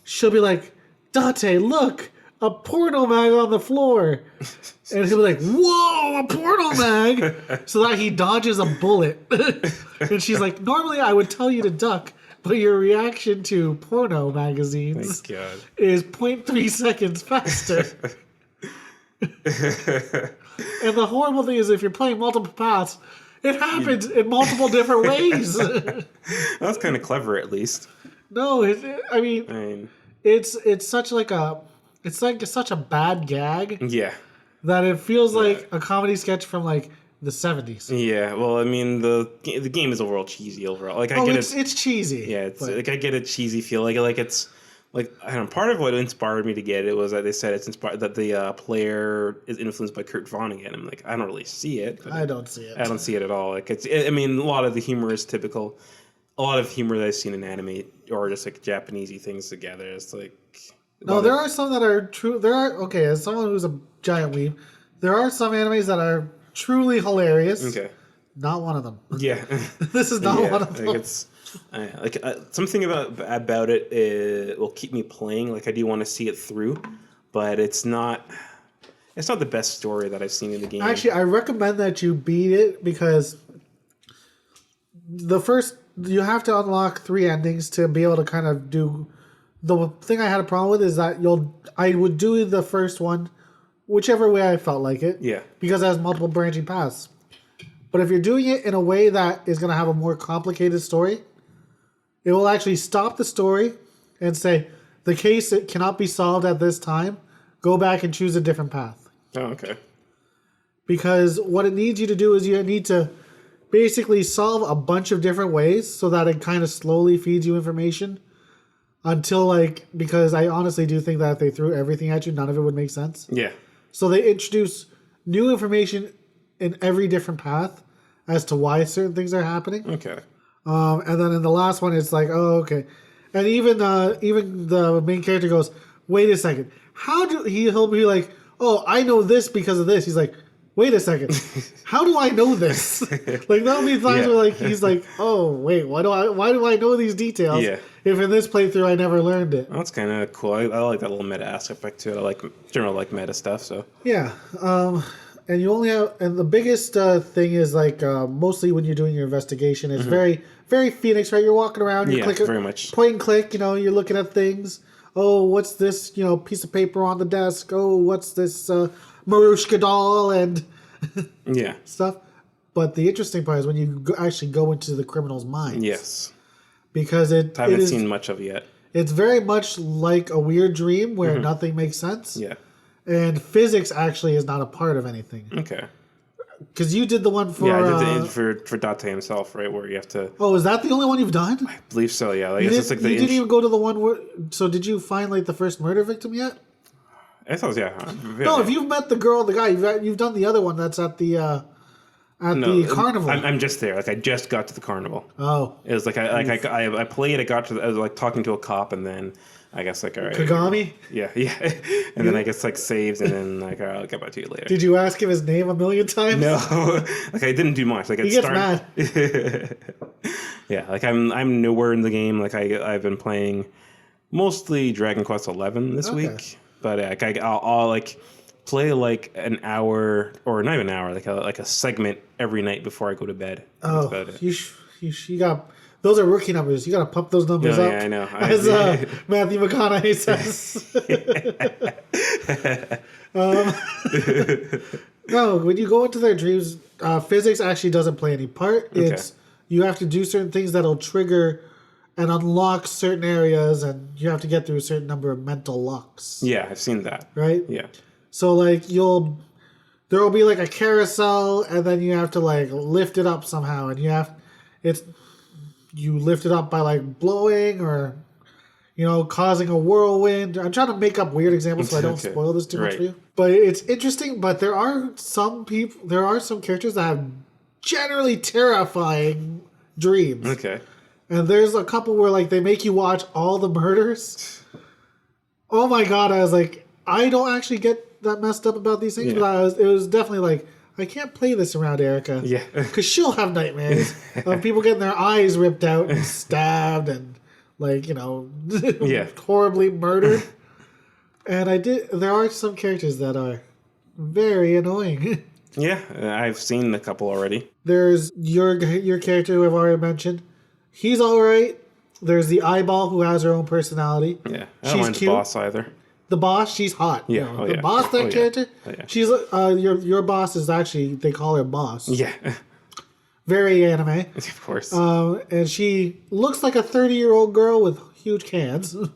She'll be like, Date, look, a porno mag on the floor. And he'll be like, whoa, a porno mag. So that he dodges a bullet. And she's like, normally I would tell you to duck, but your reaction to porno magazines is 0.3 seconds faster. And the horrible thing is if you're playing multiple paths, it happens in multiple different ways. That's kind of clever, at least. No, I mean it's such like such a bad gag. Yeah. That it feels like a comedy sketch from like the 70s. Yeah, well, I mean the game is overall cheesy overall. Like it's cheesy. Yeah, it's like I get a cheesy feel. Like it's like I don't know. Part of what inspired me to get it was that they said it's inspired that the player is influenced by Kurt Vonnegut. I'm like, I don't really see it. I don't see it. I don't see it at all. Like I mean, a lot of the humor is typical. A lot of humor that I've seen in anime or just like Japanesey things together. It's like no, there are some that are true. There are as someone who's a giant weeb, there are some animes that are truly hilarious. Okay, not one of them. Yeah, this is not one of them. Like it's something about it will keep me playing. Like I do want to see it through, but it's not the best story that I've seen in the game. Actually, I recommend that you beat it because you have to unlock 3 endings to be able to kind of do. The thing I had a problem with is that I would do the first one whichever way I felt like it. Yeah. Because it has multiple branching paths. But if you're doing it in a way that is going to have a more complicated story, it will actually stop the story and say, the case cannot be solved at this time. Go back and choose a different path. Oh, okay. Because what it needs you to do is you need to basically solve a bunch of different ways so that it kind of slowly feeds you information. Until, because I honestly do think that if they threw everything at you, none of it would make sense. Yeah. So they introduce new information in every different path as to why certain things are happening. Okay. And then in the last one, it's like, oh, okay. And even the main character goes, wait a second. He'll be like, oh, I know this because of this. He's like, wait a second. How do I know this? There'll be times where he's like, oh, wait, why do I know these details? Yeah. If in this playthrough I never learned it. Oh, that's kind of cool. I like that little meta aspect to it. I like general meta stuff. So yeah, and you only have the biggest thing is mostly when you're doing your investigation, it's very very Phoenix, right? You're walking around, you're clicking, very much point and click. You're looking at things. Oh, what's this? Piece of paper on the desk. Oh, what's this? Marushka doll and stuff. But the interesting part is when you actually go into the criminal's mind. Yes. Because I haven't seen much of it yet. It's very much like a weird dream where nothing makes sense. Yeah. And physics actually is not a part of anything. Okay. Because you did the one for... Yeah, I did for Date himself, right? Where you have to... Oh, is that the only one you've done? I believe so, yeah. You didn't even go to the one where... So did you find the first murder victim yet? I thought, yeah. No, if you've met the girl, the guy, you've done the other one that's at the... the carnival. I'm just there. I just got to the carnival. Oh. It was I played. I got to. I was talking to a cop, and then I guess all right. Kagami. Yeah. And then I guess saved, and then all right, I'll get back to you later. Did you ask him his name a million times? No. I didn't do much. He gets mad. Yeah. I'm nowhere in the game. I've been playing mostly Dragon Quest XI this week, but I'll play an hour or not even an hour, like a segment every night before I go to bed. Oh, you got Those are rookie numbers. You got to pump those numbers up. Yeah, I know. As Matthew McConaughey says. No, when you go into their dreams, physics actually doesn't play any part. It's you have to do certain things that'll trigger and unlock certain areas, and you have to get through a certain number of mental locks. Yeah, I've seen that. Right? Yeah. So, like, there will be, like, a carousel, and then you have to, like, lift it up somehow, and you lift it up by, like, blowing or, you know, causing a whirlwind. I'm trying to make up weird examples so I don't spoil this too much for you. But it's interesting, but there are some characters that have generally terrifying dreams. Okay. And there's a couple where, like, they make you watch all the murders. Oh my god, I was like, I don't actually get that messed up about these things, but it was definitely like, I can't play this around Erica. Yeah. Because she'll have nightmares of people getting their eyes ripped out and stabbed and, like, you know, horribly murdered. And there are some characters that are very annoying. Yeah, I've seen a couple already. There's your character who I've already mentioned. He's alright. There's the eyeball who has her own personality. Yeah, I don't mind the boss either. The boss, she's hot. Yeah, you know, the boss, that character. Oh, yeah. She's your boss is actually, they call her boss. Yeah. Very anime. Of course. And she looks like a 30-year-old girl with huge cans. Who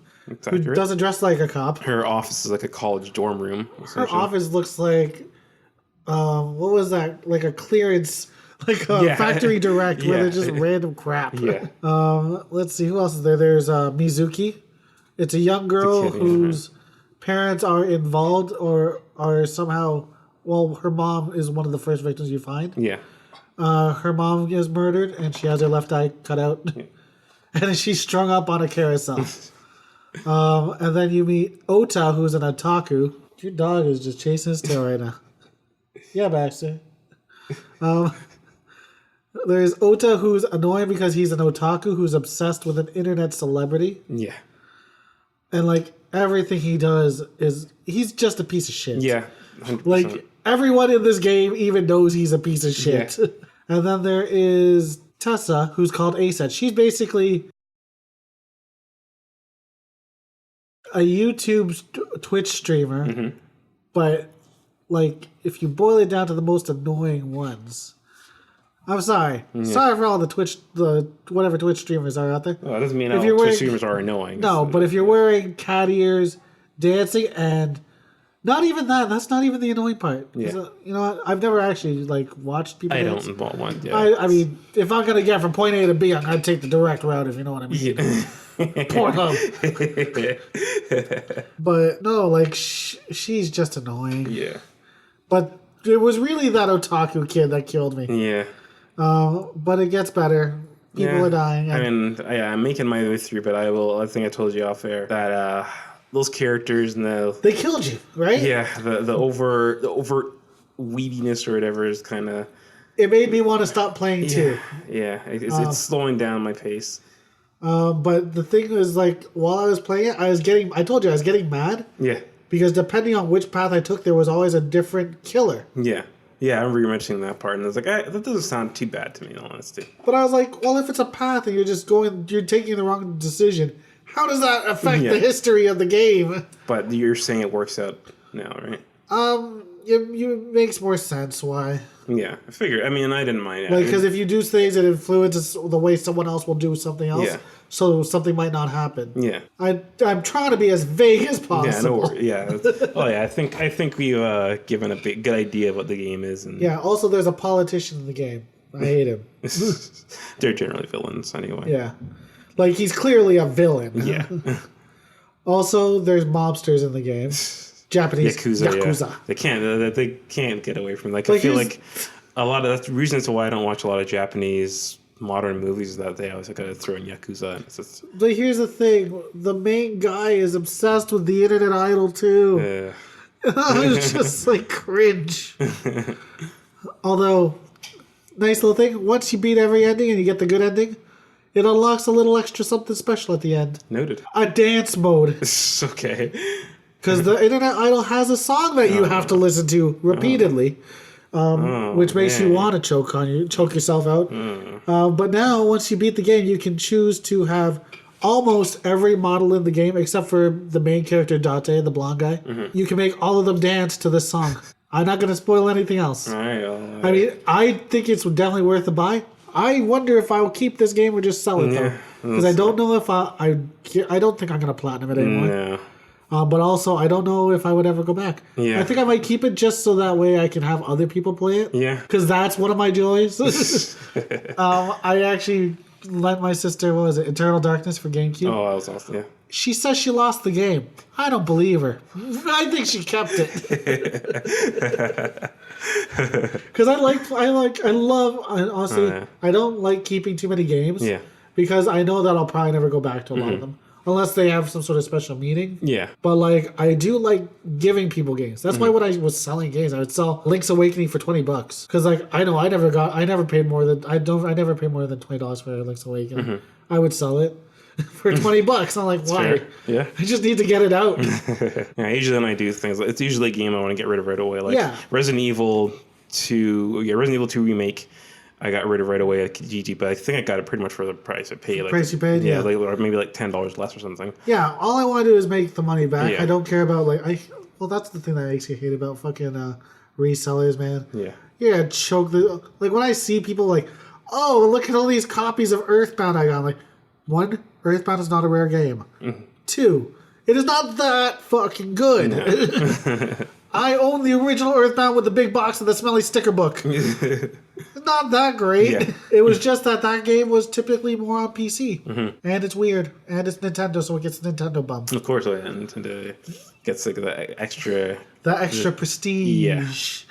doesn't dress like a cop. Her office is like a college dorm room. Her office looks like, what was that? Like a clearance, like a factory direct where they're just random crap. Yeah. Let's see, who else is there? There's Mizuki. It's a young girl whose parents are involved or are somehow, well, her mom is one of the first victims you find. Yeah. Her mom is murdered and she has her left eye cut out. Yeah. And she's strung up on a carousel. And then you meet Ota, who's an otaku. Your dog is just chasing his tail right now. Yeah, Baxter. There's Ota, who's annoying because he's an otaku who's obsessed with an internet celebrity. Yeah. And, like, everything he does he's just a piece of shit. Yeah. 100%. Like, everyone in this game even knows he's a piece of shit. Yeah. And then there is Tessa, who's called Aset. She's basically a YouTube Twitch streamer, but, like, if you boil it down to the most annoying ones, I'm sorry. Yeah. Sorry for all the whatever Twitch streamers are out there. Well, that doesn't mean all Twitch streamers are annoying. No, but if you're wearing cat ears, dancing, and not even that's not even the annoying part. Yeah. You know what? I've never actually, like, watched people dance. I don't want one, yeah. I mean, if I'm going to get from point A to B, I'm going to take the direct route, if you know what I mean. Yeah. Pornhub. But no, like, she's just annoying. Yeah. But it was really that otaku kid that killed me. Yeah. But it gets better. People are dying. I mean, I'm making my way through, but I think I told you off air that those characters and they killed you, right? Yeah. The overt weediness or whatever is kind of. It made me want to stop playing too. Yeah, it's slowing down my pace. But the thing was, like, while I was playing it, I told you I was getting mad. Yeah. Because depending on which path I took, there was always a different killer. Yeah. Yeah, I remember you mentioning that part, and I was like, that doesn't sound too bad to me, in all honesty. But I was like, well, if it's a path and you're taking the wrong decision, how does that affect the history of the game? But you're saying it works out now, right? It makes more sense why. Yeah, I figured. I mean, I didn't mind it. Like, because if you do things, it influences the way someone else will do something else. Yeah. So something might not happen. Yeah. I'm trying to be as vague as possible. Yeah, no worries. Yeah. Oh, yeah. I think we've given a good idea of what the game is. And yeah. Also, there's a politician in the game. I hate him. They're generally villains, anyway. Yeah. Like, he's clearly a villain. Yeah. Also, there's mobsters in the game. Japanese Yakuza. Yeah. They can't get away from that. Like, I feel like a lot of that's the reason as to why I don't watch a lot of Japanese modern movies is that they always gotta throw in Yakuza. But here's the thing: the main guy is obsessed with the Internet Idol too. It's just like cringe. Although, nice little thing: once you beat every ending and you get the good ending, it unlocks a little extra something special at the end. Noted. A dance mode. Okay. Because the Internet Idol has a song that you have to listen to repeatedly. which makes you want to choke yourself out. But now, once you beat the game, you can choose to have almost every model in the game, except for the main character, Date, the blonde guy. You can make all of them dance to this song. I'm not going to spoil anything else. I mean, I think it's definitely worth a buy. I wonder if I'll keep this game or just sell it, though. Because I don't know if I don't think I'm going to platinum it anymore. But also, I don't know if I would ever go back. I think I might keep it just so that way I can have other people play it. Because that's one of my joys. I actually lent my sister, what was it, Eternal Darkness for GameCube. Oh, that was awesome, yeah. She says she lost the game. I don't believe her. I think she kept it. Because honestly, I don't like keeping too many games. Because I know that I'll probably never go back to a lot of them. Unless they have some sort of special meaning. But like, I do like giving people games. That's why when I was selling games, I would sell Link's Awakening for $20. Because like, I know I never paid more than $20 for Link's Awakening. I would sell it for $20. I'm like, why? I just need to get it out. Usually when I do things, it's usually a game I want to get rid of right away. Like Resident Evil 2 Remake. I got rid of right away at Kijiji, but I think I got it pretty much for the price I paid. Like, price you paid, yeah. Like, or maybe like $10 less or something. Yeah, all I want to do is make the money back. I don't care about well, that's the thing that makes you hate about fucking resellers, man. Choke like when I see people like, oh, look at all these copies of Earthbound I got. I'm like, 1, Earthbound is not a rare game. 2, it is not that fucking good. I own the original Earthbound with the big box and the smelly sticker book. It's not that great. It was just that game was typically more on PC. And it's weird. And it's Nintendo, so it gets Nintendo bum. Of course, Nintendo gets like the extra... That extra prestige.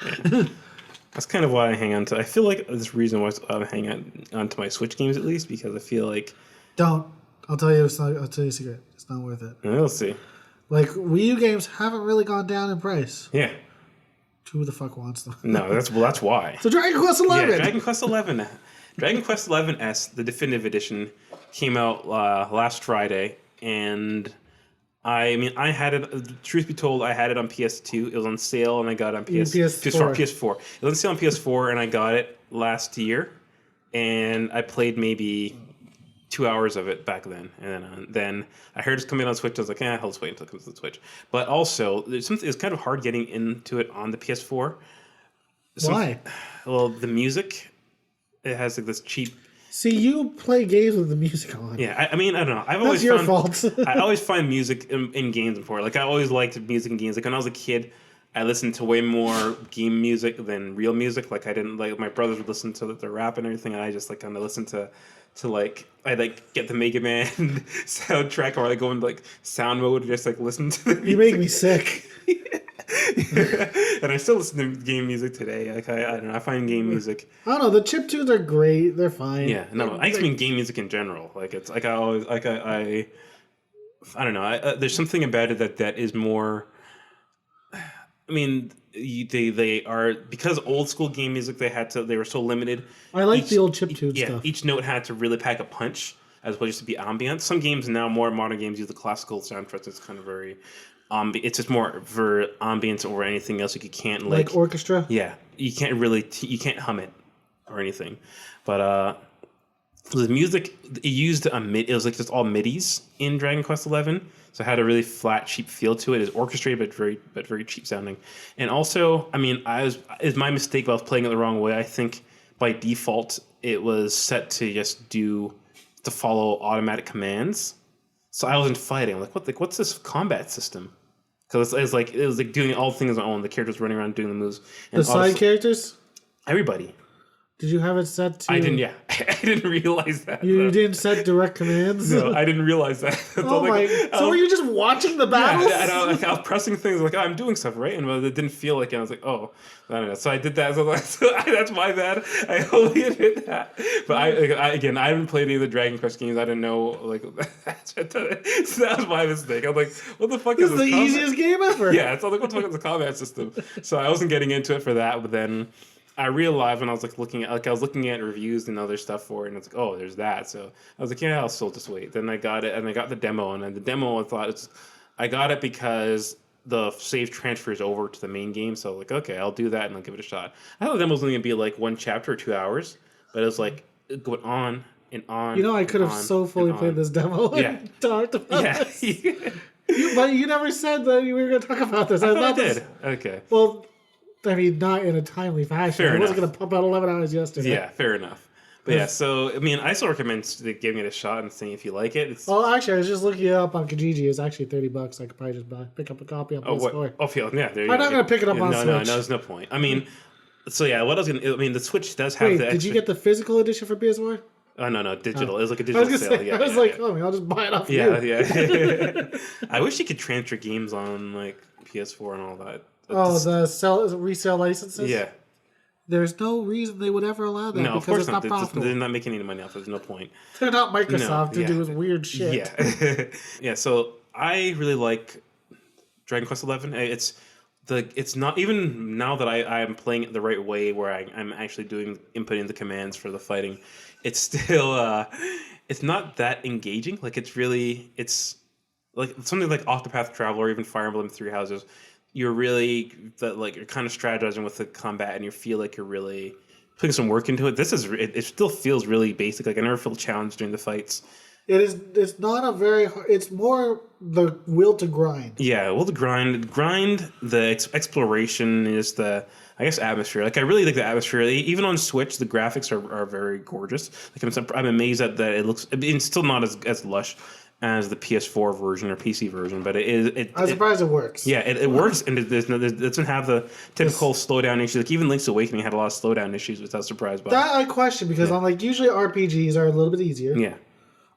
That's kind of why I hang on to... I feel like this reason why I hang on to my Switch games, at least, because I feel like... Don't. I'll tell you a secret. It's not worth it. We'll see. Like, Wii U games haven't really gone down in price. Who the fuck wants them? No, that's why. So Dragon Quest XI. Yeah, Dragon Quest XI. Dragon Quest XI-S, the definitive edition, came out last Friday, and I mean, I had it. Truth be told, I had it on PS2. It was on sale, and I got it on PS4. It was on sale on PS4, and I got it last year, and I played maybe 2 hours of it back then, and then I heard it's coming on Switch. I was like, I'll just wait until it comes to the Switch. But also, it's kind of hard getting into it on the PS4. Why? Well, the music, it has like this cheap. See, you play games with the music on. Yeah, I mean, I don't know. That's your fault. I always find music in games before. Like, I always liked music in games. Like, when I was a kid, I listened to way more game music than real music. Like, I didn't like my brothers would listen to the rap and everything, and I just like kind of listened to like I'd like get the Mega Man soundtrack, or I go into like sound mode and just like listen to the music. You make me sick. And I still listen to game music today. Like I don't know, I find game music. I don't know. The chiptunes are great. They're fine. Yeah, no, I just mean game music in general. Like it's like I always like I don't know. There's something about it that is more. I mean, they are, because old school game music, they were so limited. I like the old chiptune stuff. Each note had to really pack a punch as opposed to be ambient. Some games now, more modern games, use the classical soundtracks. It's kind of very it's just more for ambience over anything else. You can't like orchestra. Yeah, you can't really you can't hum it or anything. But the music, it used it was like just all MIDIs in Dragon Quest XI. So it had a really flat, cheap feel to it. It's orchestrated, but very cheap sounding. And also, I mean, it's my mistake, but I was playing it the wrong way. I think by default it was set to follow automatic commands. So I wasn't fighting. I'm like, what's this combat system? Because it was like doing all things on my own. The characters running around doing the moves. And the side characters? Everybody. Did you have it set to... I didn't, yeah. I didn't realize that. You didn't set direct commands? No, I didn't realize that. Oh my... So were you just watching the battles? Yeah, and I was pressing things like, I'm doing stuff, right? And it didn't feel like it. I was like, oh, I don't know. So I did that. So that's my bad. I only admit that. But I haven't played any of the Dragon Quest games. I didn't know, like... So that was my mistake. I'm like, what the fuck is this? This is the easiest game ever. Yeah, so I was like, what the fuck is the combat system? So I wasn't getting into it for that, but then... I realized when I was looking at reviews and other stuff for it, and it's like, oh, there's that. So I was like, yeah, I'll still just wait. Then I got it, and I got the demo, and then the demo I got it because the save transfers over to the main game. So like, okay, I'll do that and I'll give it a shot. I thought the demo was only gonna be like 1 chapter or 2 hours, but it was like going on and on. You know, I could have so fully played this demo and talked about this. But you never said that we were going to talk about this. I thought I did. Okay. Well, I mean, not in a timely fashion. Fair I enough. wasn't going to pump out 11 hours yesterday. Yeah, fair enough. But yeah, so, I mean, I still recommend giving it a shot and seeing if you like it. Well, actually, I was just looking it up on Kijiji. It's actually $30. I could probably just pick up a copy on PS4. Yeah, there you go. I'm not going to pick it up on Switch. No, there's no point. I mean, so yeah, what I was going to... I mean, the Switch does have did you get the physical edition for PS4? Oh, no, digital. It was like a digital sale. I was like, I'll just buy it off you. Yeah. I wish you could transfer games on like PS4 and all that. The resale licenses? Yeah. There's no reason they would ever allow that because it's not profitable. They're not making any money off it. There's no point. They're not Microsoft to do with weird shit. Yeah. Yeah, so I really like Dragon Quest XI. It's not even now that I'm playing it the right way where I'm actually inputting the commands for the fighting. It's still it's not that engaging. Like it's like something like Octopath Traveler or even Fire Emblem Three Houses. You're really you're kind of strategizing with the combat and you feel like you're really putting some work into it. It still feels really basic. Like I never feel challenged during the fights. It's not a very hard, it's more the will to grind. Yeah, will to grind. The exploration is I guess atmosphere. Like I really like the atmosphere. Even on Switch, the graphics are very gorgeous. Like I'm amazed at that it looks. It's still not as lush as the PS4 version or PC version, but it is. I'm surprised it works. Yeah, it works, and it doesn't have the typical slowdown issues. Like even Link's Awakening had a lot of slowdown issues, which I was surprised by. That I question because I'm like usually RPGs are a little bit easier. Yeah.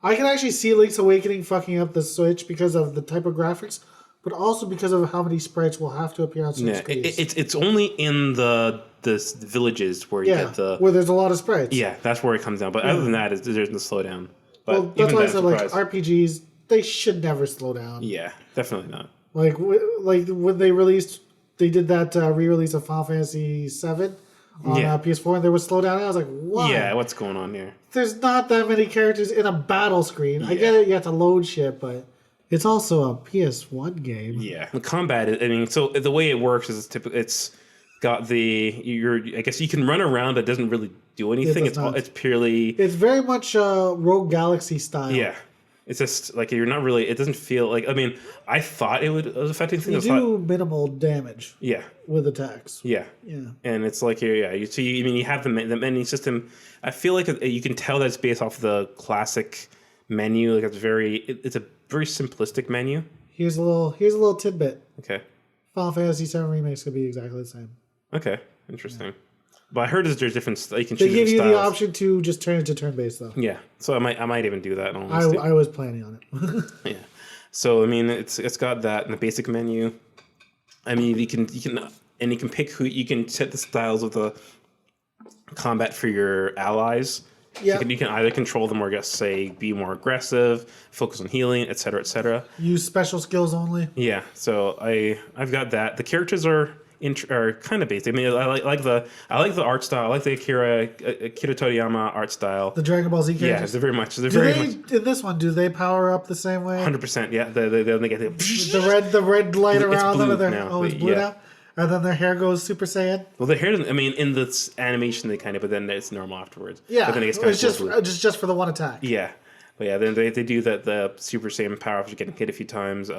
I can actually see Link's Awakening fucking up the Switch because of the type of graphics, but also because of how many sprites will have to appear on certain screens. It's only in the villages where you get where there's a lot of sprites. Yeah, that's where it comes down. But other than that, there's no slowdown. But that's why I said like RPGs, they should never slow down. Yeah, definitely not. Like when they did that re-release of Final Fantasy VII on PS4, and there was slowdown. I was like, what? Yeah, what's going on here? There's not that many characters in a battle screen. I get it, you have to load shit, but it's also a PS1 game. Yeah, the combat. I mean, so the way it works is it's got I guess you can run around. It doesn't really do anything. It's purely. It's very much Rogue Galaxy style. Yeah. It's just like you're not really. It doesn't feel like. I mean, I thought it was affecting things. You do minimal damage. Yeah. With attacks. Yeah. Yeah. And it's like you have the menu system. I feel like you can tell that it's based off the classic menu. Like it's a very simplistic menu. Here's a little tidbit. Okay. Final Fantasy VII Remakes could be exactly the same. Okay. Interesting. Yeah. But I heard there's different. You can choose. They give you the option to just turn it to turn-based, though. Yeah, so I might even do that. I was planning on it. Yeah, so I mean, it's got that in the basic menu. I mean, you can pick who you can set the styles of the combat for your allies. Yeah, so you can either control them or just say be more aggressive, focus on healing, etc., etc. Use special skills only. Yeah, so I've got that. The characters are kind of basic. I mean, I like the art style. I like the Akira Toriyama art style. The Dragon Ball Z characters. Yeah, they're very much. In this one, do they power up the same way? 100%. Yeah, they get the red light around them. It's blue now. And then their hair goes Super Saiyan. Well, their hair. I mean, in this animation, they kind of, but then it's normal afterwards. Yeah, but then it's just for the one attack. Yeah, but yeah, then they do that. The Super Saiyan power ups are getting hit a few times,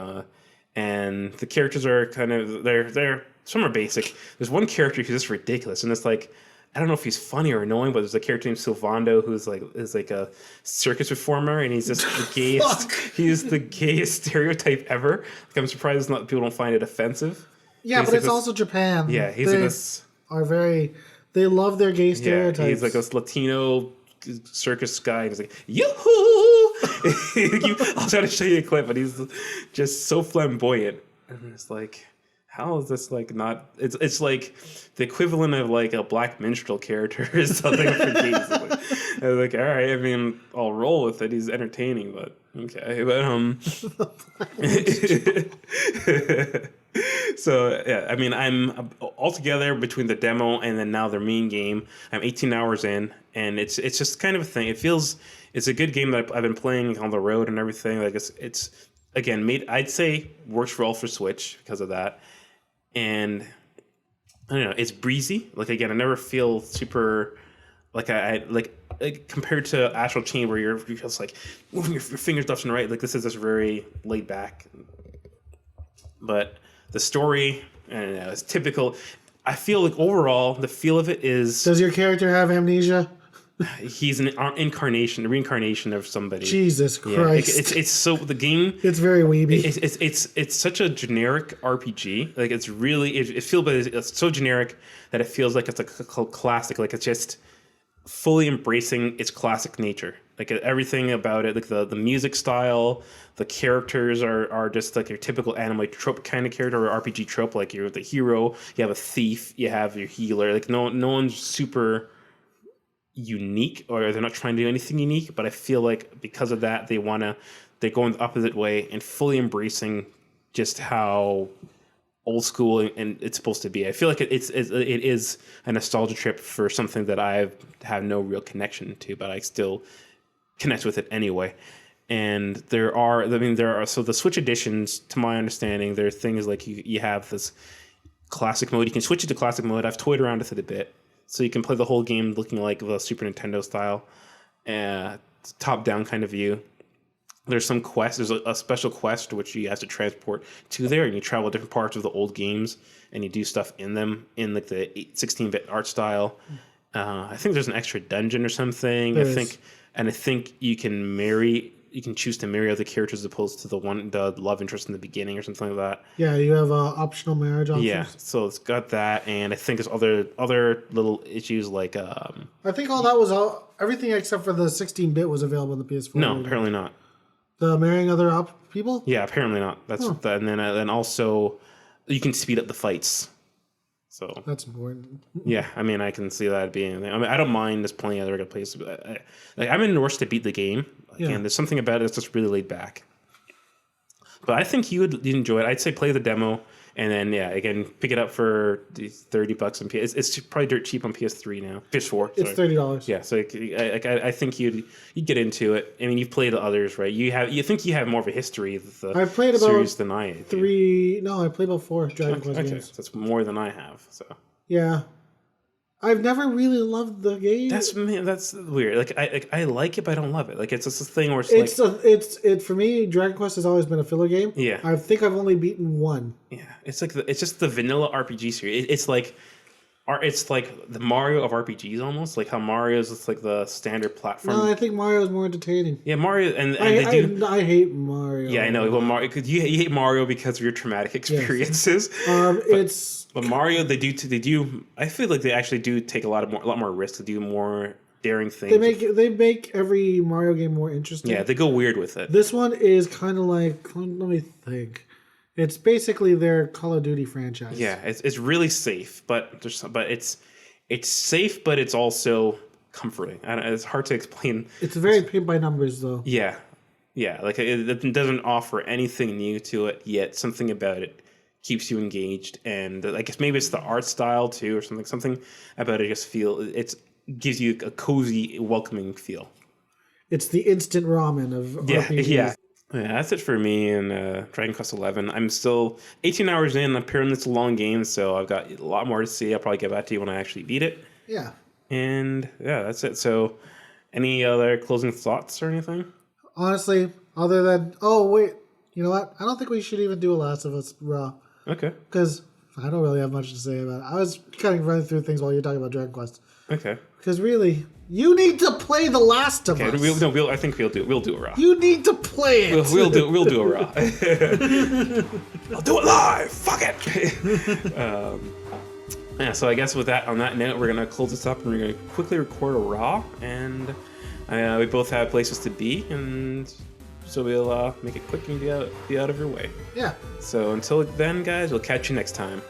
and the characters are kind of they're. Some are basic. There's one character who's just ridiculous, and it's like I don't know if he's funny or annoying, but there's a character named Sylvando who's like a circus performer, and he's just the gayest. He's the gayest stereotype ever. Like I'm surprised people don't find it offensive. Yeah, but it's also Japan. Yeah, they love their gay stereotypes. Yeah, he's like a Latino circus guy. And he's like, yoo-hoo! I'll try to show you a clip, but he's just so flamboyant, and it's like. How is this like not? It's like the equivalent of like a black minstrel character or something for gays. I was like, all right, I mean, I'll roll with it. He's entertaining, but okay. But so yeah, I mean, I'm altogether between the demo and then now their main game. I'm 18 hours in, and it's just kind of a thing. It's a good game that I've been playing on the road and everything. Like again, I'd say works well for Switch because of that. And I don't know, it's breezy. Like, again, I never feel super like I like compared to Astral Chain where you're just like moving your fingers left and right. Like, this is just very laid back. But the story, I don't know, it's typical. I feel like overall the feel of it is. Does your character have amnesia? He's an a reincarnation of somebody. Jesus Christ! Yeah, it's so the game. It's very weeby. It's such a generic RPG. Like, it's really it feels, but it's so generic that it feels like it's a classic. Like, it's just fully embracing its classic nature. Like, everything about it, like the music style, the characters are just like your typical anime trope kind of character or RPG trope. Like, you're the hero, you have a thief, you have your healer. Like, no one's super unique, or they're not trying to do anything unique, but I feel like because of that they're going the opposite way and fully embracing just how old school and it's supposed to be. I feel like it is a nostalgia trip for something that I have no real connection to, but I still connect with it anyway. And there are so the Switch editions, to my understanding, there are things like you have this classic mode. You can switch it to classic mode. I've toyed around with it a bit. So you can play the whole game looking like the Super Nintendo style, top-down kind of view. There's some quests. There's a special quest which you have to transport to there, and you travel different parts of the old games, and you do stuff in them in like the 16-bit art style. I think there's an extra dungeon or something. I think you can choose to marry other characters as opposed to the love interest in the beginning or something like that. Yeah, you have optional marriage options. Yeah, so it's got that, and I think there's other little issues like. I think all that was everything except for the 16-bit was available on the PS4. No, apparently not. The marrying other people? Yeah, apparently not. That's and then also you can speed up the fights. So that's important. Yeah, I mean, I can see that being. I mean, I don't mind just playing other places. But I'm in a rush to beat the game. Again, there's something about it that's just really laid back. But I think you would enjoy it. I'd say play the demo, and then again, pick it up for $30 on PS. It's probably dirt cheap on PS3 now. PS4. It's $30. Yeah, so I think you'd get into it. I mean, you've played the others, right? You think you have more of a history of the series than I do. I played about 4 Dragon Quest games. So that's more than I have. So yeah. I've never really loved the game. That's weird. Like I like it, but I don't love it. Like, it's just this thing where it's for me. Dragon Quest has always been a filler game. Yeah, I think I've only beaten 1. Yeah, it's like it's just the vanilla RPG series. It's like the Mario of RPGs almost. Like how Mario's just like the standard platform. No, I think Mario is more entertaining. Yeah, Mario I hate Mario. Yeah, I know. Well, Mario, because you hate Mario because of your traumatic experiences. Yes. But Mario, they do. I feel like they actually do take a lot more risks to do more daring things. They make every Mario game more interesting. Yeah, they go weird with it. This one is kind of like, let me think. It's basically their Call of Duty franchise. Yeah, it's really safe, but it's safe, but it's also comforting. It's hard to explain. It's very paint by numbers, though. Yeah, like it doesn't offer anything new to it yet. Something about it keeps you engaged, and I guess maybe it's the art style too, or something. Something about it just gives you a cozy, welcoming feel. It's the instant ramen of RPGs. Yeah, that's it for me in Dragon Quest XI. I'm still 18 hours in. Apparently it's a long game, so I've got a lot more to see. I'll probably get back to you when I actually beat it. Yeah. And yeah, that's it. So, any other closing thoughts or anything? Honestly, other than, you know what? I don't think we should even do a Last of Us Raw. Okay. Because I don't really have much to say about it. I was kind of running through things while you're talking about Dragon Quest. Okay. Because really, you need to play The Last of Us. I think we'll do a Raw. You need to play it. We'll do a Raw. I'll do it live. Fuck it. Yeah. So I guess on that note, we're gonna close this up and we're gonna quickly record a Raw, and we both have places to be, and so we'll make it quick and be out of your way. Yeah. So until then, guys, we'll catch you next time.